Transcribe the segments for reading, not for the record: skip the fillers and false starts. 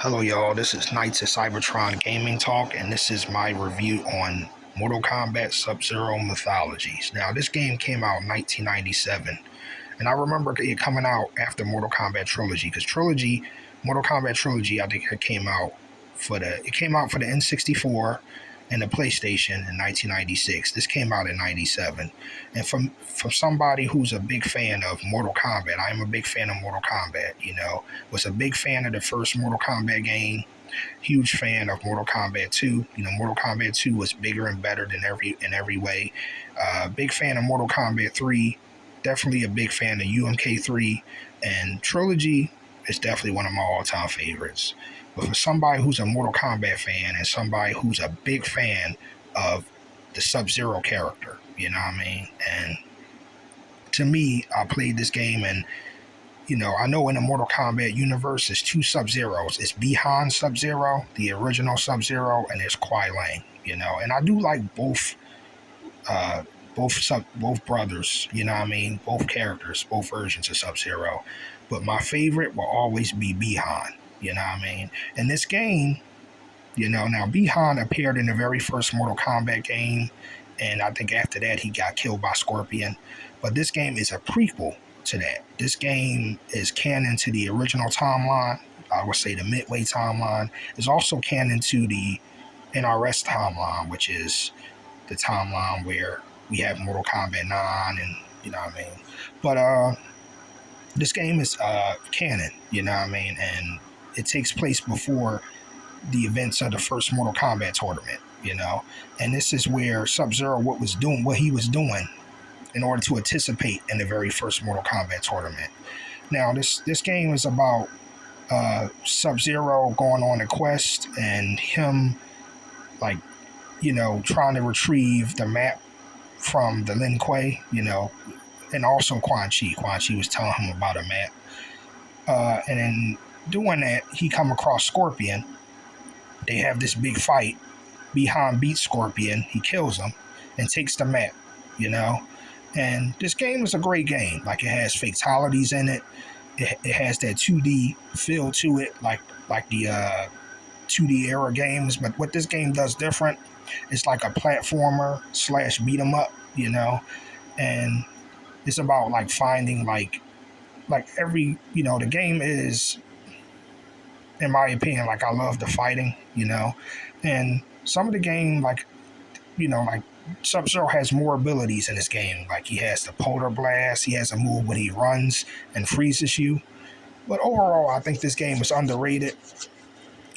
Hello, y'all. This is Knights of Cybertron Gaming Talk, and this is my review on Mortal Kombat Subzero Mythologies. Now, this game came out in 1997, and I remember it coming out after Mortal Kombat Trilogy, because Mortal Kombat Trilogy, I think it came out for the N64 and the PlayStation in 1996. This came out in 97, and from somebody who's a big fan of Mortal Kombat, I am a big fan of Mortal Kombat. Was a big fan of the first Mortal Kombat game. Huge fan of Mortal Kombat 2. Mortal Kombat 2 was bigger and better than in every way. Big fan of Mortal Kombat 3. Definitely a big fan of UMK 3, and Trilogy is definitely one of my all-time favorites. But for somebody who's a Mortal Kombat fan and somebody who's a big fan of the Sub-Zero character, you know what I mean? And to me, I played this game, and I know in the Mortal Kombat universe, there's two Sub-Zeros. It's Bihan Sub-Zero, the original Sub-Zero, and there's Kuai Liang. And I do like both brothers. You know what I mean? Both characters, both versions of Sub-Zero. But my favorite will always be Bihan. You know what I mean? In this game, now Bihan appeared in the very first Mortal Kombat game, and I think after that he got killed by Scorpion. But this game is a prequel to that. This game is canon to the original timeline. I would say the Midway timeline. It's also canon to the NRS timeline, which is the timeline where we have Mortal Kombat 9, and you know what I mean. But this game is canon, you know what I mean, and it takes place before the events of the first Mortal Kombat tournament, and this is where Sub-Zero what he was doing in order to anticipate in the very first Mortal Kombat tournament. Now, this game is about Sub-Zero going on a quest and him, trying to retrieve the map from the Lin Kuei, and also Quan Chi. Quan Chi was telling him about a map. And in doing that, he come across Scorpion. They have this big fight. Bihan beats Scorpion. He kills him and takes the map, And this game is a great game. Like, it has fatalities in it. It has that 2D feel to it, like the 2D era games. But what this game does different, it's like a platformer / beat 'em up, and it's about finding every the game is, in my opinion, I love the fighting, and some of the game Sub-Zero has more abilities in this game. Like, he has the Polar Blast, he has a move when he runs and freezes you. But overall, I think this game is underrated,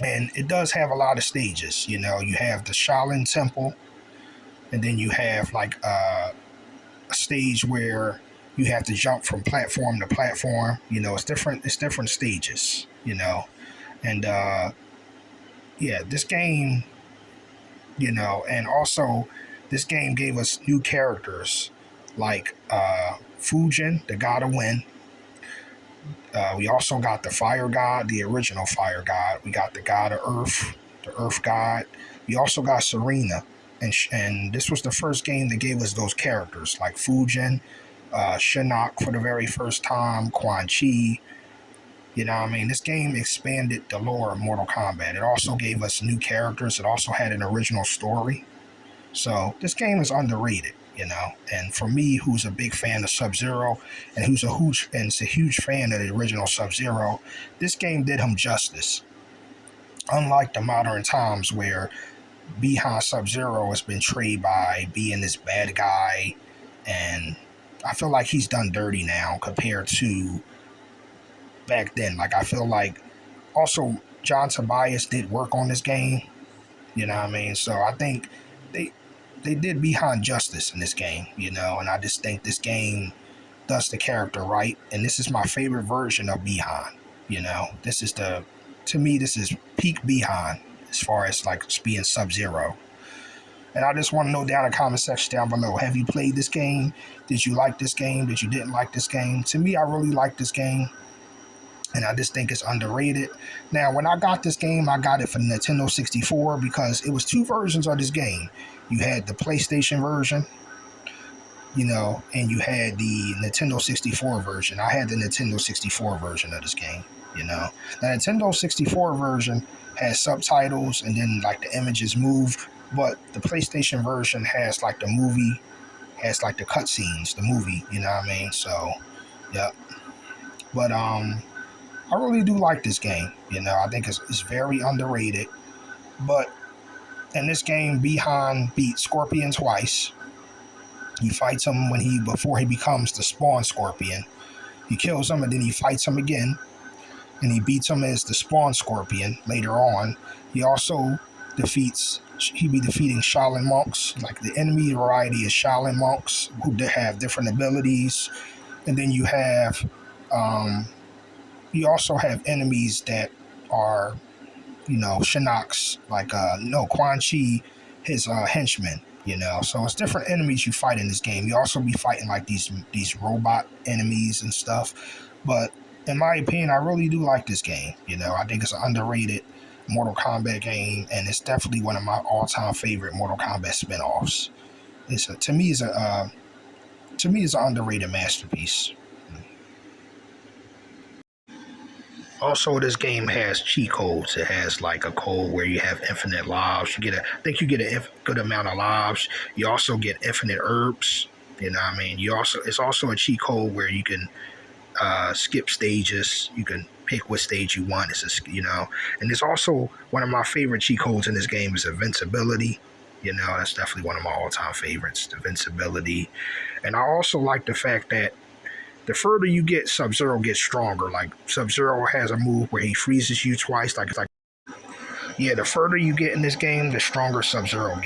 and it does have a lot of stages. You have the Shaolin Temple, and then you have a stage where you have to jump from platform to platform. It's different stages. And this game, and also this game gave us new characters like Fujin, the God of Wind. We also got the Fire God, the original Fire God. We got the God of Earth, the Earth God. We also got Serena, and this was the first game that gave us those characters like Fujin, Shinnok for the very first time, Quan Chi. You know what I mean? This game expanded the lore of Mortal Kombat. It also gave us new characters. It also had an original story. So this game is underrated, And for me, who's a big fan of Sub-Zero and who's a huge fan of the original Sub-Zero, this game did him justice. Unlike the modern times where Bihan Sub-Zero has been portrayed by being this bad guy, and I feel like he's done dirty now compared to back then. I feel like also John Tobias did work on this game, you know what I mean? So I think they did Bihan justice in this game, and I just think this game does the character right, and this is my favorite version of Bihan. To me, this is peak Bihan as far as being Sub-Zero. And I just want to know down in the comment section down below, have you played this game? Did you like this game? Did you didn't like this game? To me, I really like this game, and I just think it's underrated. Now, when I got this game, I got it for Nintendo 64 because it was two versions of this game. You had the PlayStation version, and you had the Nintendo 64 version. I had the Nintendo 64 version of this game. You know, the Nintendo 64 version has subtitles and then like the images move, but the PlayStation version has like the movie, has like the cutscenes, the movie. You know what I mean? So, yeah. But I really do like this game. You know, I think it's very underrated. But in this game, Bihan beat Scorpion twice. He fights him when he before he becomes the spawn Scorpion. He kills him and then he fights him again, and he beats him as the spawn Scorpion later on. He also he be defeating Shaolin monks. Like the enemy variety is Shaolin monks who have different abilities, and then um, you also have enemies that are, you know, Shinnok's, like no, Quan Chi, his henchmen. You know, so it's different enemies you fight in this game. You also be fighting like these robot enemies and stuff. But in my opinion, I really do like this game. You know, I think it's an underrated Mortal Kombat game, and it's definitely one of my all-time favorite Mortal Kombat spin-offs. To me, it's an underrated masterpiece. Also, this game has cheat codes. It has like a code where you have infinite lives. I think you get a good amount of lives. You also get infinite herbs. You know what I mean? It's also a cheat code where you can skip stages. You can pick what stage you want. And it's also one of my favorite cheat codes in this game is invincibility. You know, that's definitely one of my all-time favorites, invincibility. And I also like the fact that the further you get, Sub-Zero gets stronger. Like Sub-Zero has a move where he freezes you twice. Like yeah, the further you get in this game, the stronger Sub-Zero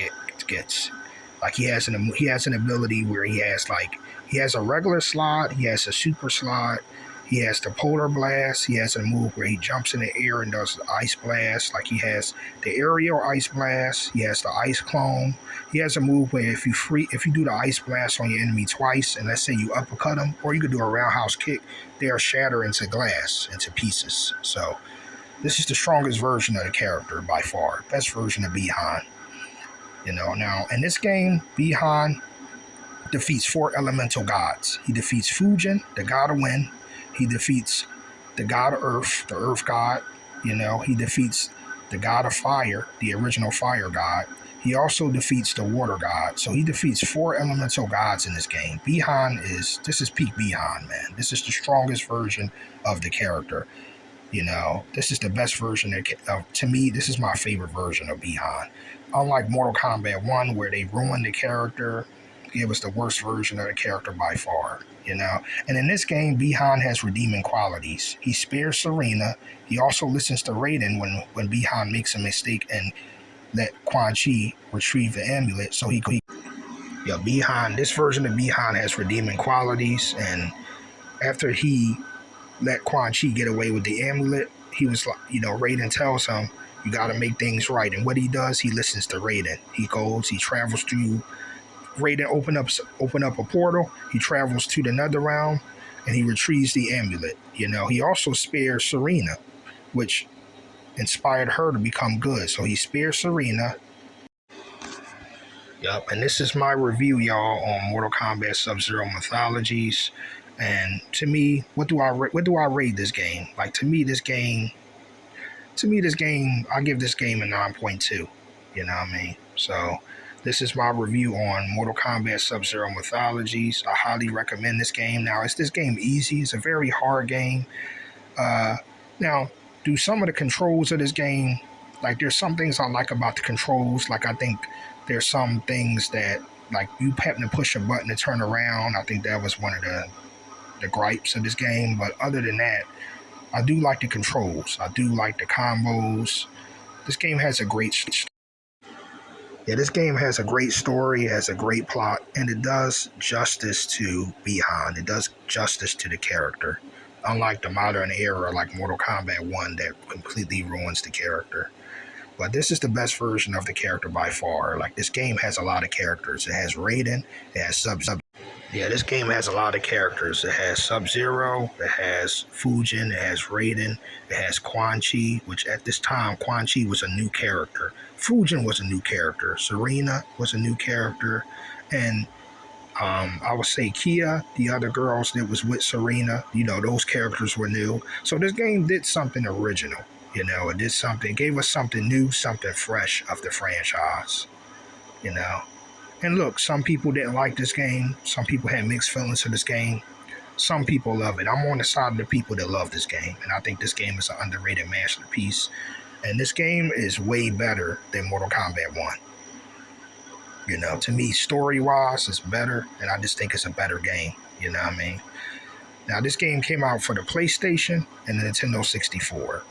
gets. Like he has an ability where he has a regular slot, he has a super slot, he has the polar blast, he has a move where he jumps in the air and does the ice blast. Like he has the aerial ice blast, he has the ice clone. He has a move where if you do the ice blast on your enemy twice, and let's say you uppercut them, or you could do a roundhouse kick, they'll shatter into glass, into pieces. So this is the strongest version of the character by far, best version of Bihan. You know, now in this game, Bihan defeats 4 elemental gods. He defeats Fujin, the god of wind. He defeats the god of earth, the earth god. You know, he defeats the god of fire, the original fire god. He also defeats the water god. So he defeats 4 elemental gods in this game. This is peak Bihan, man. This is the strongest version of the character. You know, this is the best version to me, this is my favorite version of Bihan. Unlike Mortal Kombat 1, where they ruined the character, it was the worst version of the character by far, you know. And in this game, Bihan has redeeming qualities. He spares Serena. He also listens to Raiden when Bihan makes a mistake and let Quan Chi retrieve the amulet. So this version of Bihan has redeeming qualities. And after he let Quan Chi get away with the amulet, he was like, you know, Raiden tells him, you got to make things right. And what he does, he listens to Raiden. He travels through. Raiden open up a portal. He travels to the nether realm, and he retrieves the amulet. You know, he also spares Serena, which inspired her to become good. So he spares Serena. Yup, and this is my review, y'all, on Mortal Kombat Sub-Zero Mythologies. And to me, what do I rate this game? Like this game, I give this game a 9.2. You know what I mean? So this is my review on Mortal Kombat Sub-Zero Mythologies. I highly recommend this game. Now, is this game easy? It's a very hard game. Now, do some of the controls of this game, like there's some things I like about the controls. Like I think there's some things that, like you having to push a button to turn around. I think that was one of the gripes of this game. But other than that, I do like the controls. I do like the combos. This game has a great this game has a great story, it has a great plot, and it does justice to Bihan. It does justice to the character. Unlike the modern era like Mortal Kombat 1 that completely ruins the character. But this is the best version of the character by far. Like this game has a lot of characters. It has Raiden, it has this game has a lot of characters. It has Sub-Zero, it has Fujin, it has Raiden, it has Quan Chi, which at this time, Quan Chi was a new character. Fujin was a new character. Serena was a new character. And I would say Kia, the other girls that was with Serena, those characters were new. So this game did something original. It did something, it gave us something new, something fresh of the franchise. You know. And look, some people didn't like this game. Some people had mixed feelings for this game. Some people love it. I'm on the side of the people that love this game, and I think this game is an underrated masterpiece. And this game is way better than Mortal Kombat 1. To me, story wise, it's better, and I just think it's a better game. You know what I mean? Now, this game came out for the PlayStation and the Nintendo 64.